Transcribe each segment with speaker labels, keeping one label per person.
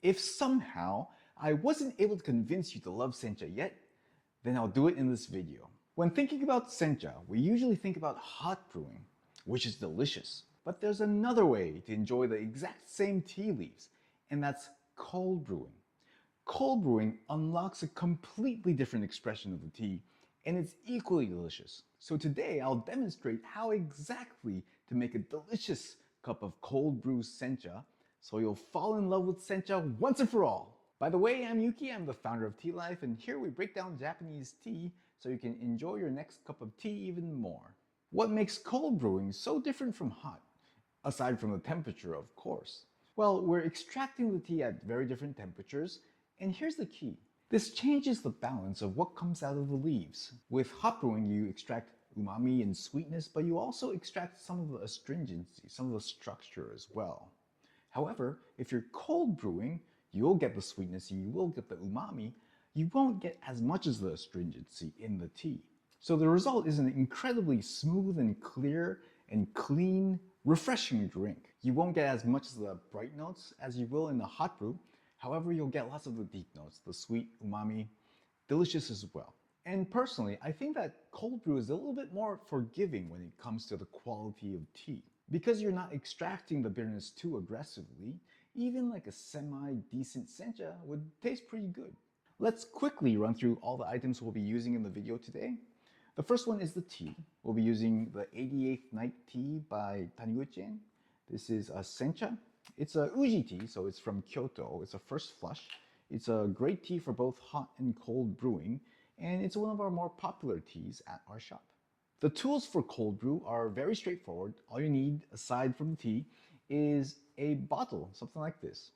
Speaker 1: If somehow I wasn't able to convince you to love sencha yet, then I'll do it in this video. When thinking about sencha, we usually think about hot brewing, which is delicious. But there's another way to enjoy the exact same tea leaves, and that's cold brewing. Cold brewing unlocks a completely different expression of the tea, and it's equally delicious. So today I'll demonstrate how exactly to make a delicious cup of cold brew sencha, so you'll fall in love with sencha once and for all. By the way, I'm Yuki, I'm the founder of Tea Life, and here we break down Japanese tea so you can enjoy your next cup of tea even more. What makes cold brewing so different from hot? Aside from the temperature, of course. Well, we're extracting the tea at very different temperatures, and here's the key. This changes the balance of what comes out of the leaves. With hot brewing, you extract umami and sweetness, but you also extract some of the astringency, some of the structure as well. However, if you're cold brewing, you'll get the sweetness, you will get the umami, you won't get as much as the astringency in the tea. So the result is an incredibly smooth and clear and clean, refreshing drink. You won't get as much of the bright notes as you will in the hot brew. However, you'll get lots of the deep notes, the sweet, umami, delicious as well. And personally, I think that cold brew is a little bit more forgiving when it comes to the quality of tea. Because you're not extracting the bitterness too aggressively, even like a semi-decent sencha would taste pretty good. Let's quickly run through all the items we'll be using in the video today. The first one is the tea. We'll be using the 88th Night Tea by Taniguchi. This is a sencha. It's a Uji tea, so it's from Kyoto. It's a first flush. It's a great tea for both hot and cold brewing, and it's one of our more popular teas at our shop. The tools for cold brew are very straightforward. All you need, aside from the tea, is a bottle, something like this.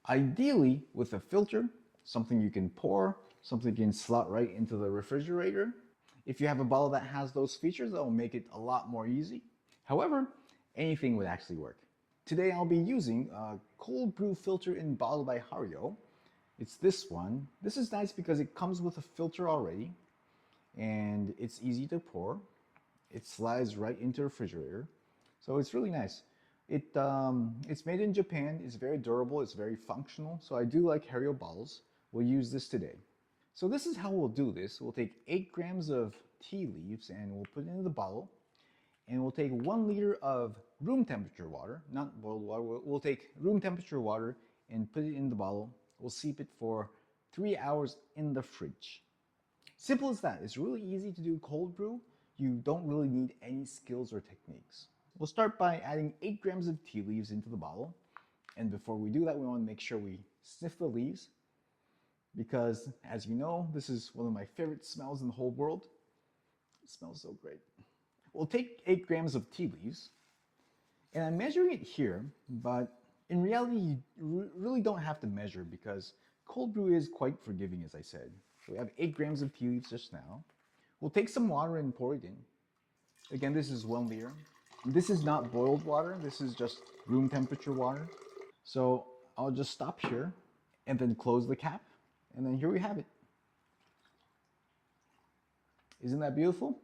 Speaker 1: Ideally, with a filter, something you can pour, something you can slot right into the refrigerator. If you have a bottle that has those features, that will make it a lot more easy. However, anything would actually work. Today I'll be using a cold brew filter in bottle by Hario. It's this one. This is nice because it comes with a filter already, and it's easy to pour. It slides right into the refrigerator, so it's really nice. It's made in Japan. It's very durable. It's very functional. So I do like Hario bottles. We'll use this today. So this is how we'll do this. We'll take 8 grams of tea leaves and we'll put it into the bottle. And we'll take 1 liter of room temperature water, not boiled water. We'll take room temperature water and put it in the bottle. We'll steep it for 3 hours in the fridge. Simple as that. It's really easy to do cold brew. You don't really need any skills or techniques. We'll start by adding 8 grams of tea leaves into the bottle. And before we do that, we want to make sure we sniff the leaves, because as you know, this is one of my favorite smells in the whole world. It smells so great. We'll take 8 grams of tea leaves, and I'm measuring it here, but in reality, you really don't have to measure because cold brew is quite forgiving, as I said. So we have 8 grams of tea leaves just now. We'll take some water and pour it in. Again, this is 1 liter. This is not boiled water. This is just room temperature water. So I'll just stop here and then close the cap. And then here we have it. Isn't that beautiful?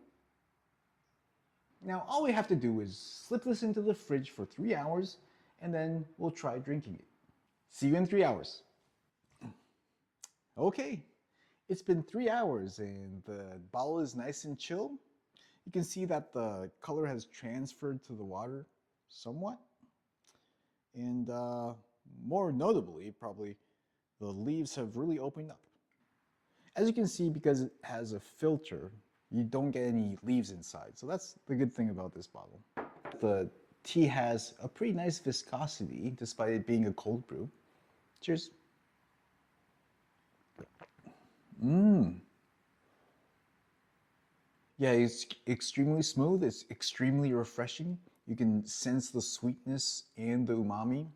Speaker 1: Now all we have to do is slip this into the fridge for 3 hours and then we'll try drinking it. See you in 3 hours. Okay, it's been 3 hours and the bottle is nice and chill. You can see that the color has transferred to the water somewhat. And more notably, probably, the leaves have really opened up. As you can see, because it has a filter, you don't get any leaves inside. So that's the good thing about this bottle. The tea has a pretty nice viscosity despite it being a cold brew. Cheers. Yeah, it's extremely smooth. It's extremely refreshing. You can sense the sweetness and the umami.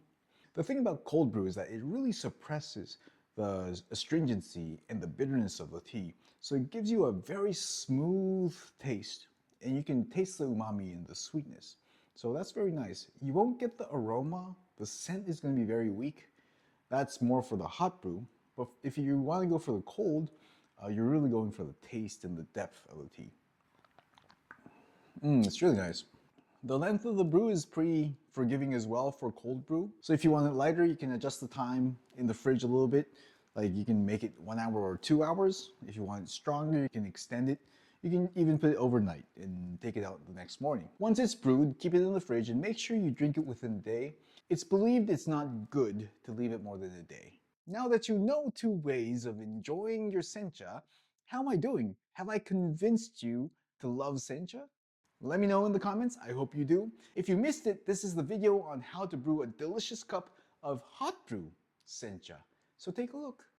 Speaker 1: The thing about cold brew is that it really suppresses the astringency and the bitterness of the tea. So it gives you a very smooth taste, and you can taste the umami and the sweetness. So that's very nice. You won't get the aroma. The scent is going to be very weak. That's more for the hot brew. But if you want to go for the cold, you're really going for the taste and the depth of the tea. It's really nice. The length of the brew is pretty forgiving as well for cold brew. So if you want it lighter, you can adjust the time in the fridge a little bit. Like you can make it 1 hour or 2 hours. If you want it stronger, you can extend it. You can even put it overnight and take it out the next morning. Once it's brewed, keep it in the fridge and make sure you drink it within a day. It's believed it's not good to leave it more than a day. Now that you know 2 ways of enjoying your sencha, how am I doing? Have I convinced you to love sencha? Let me know in the comments, I hope you do. If you missed it, this is the video on how to brew a delicious cup of hot brew sencha. So take a look.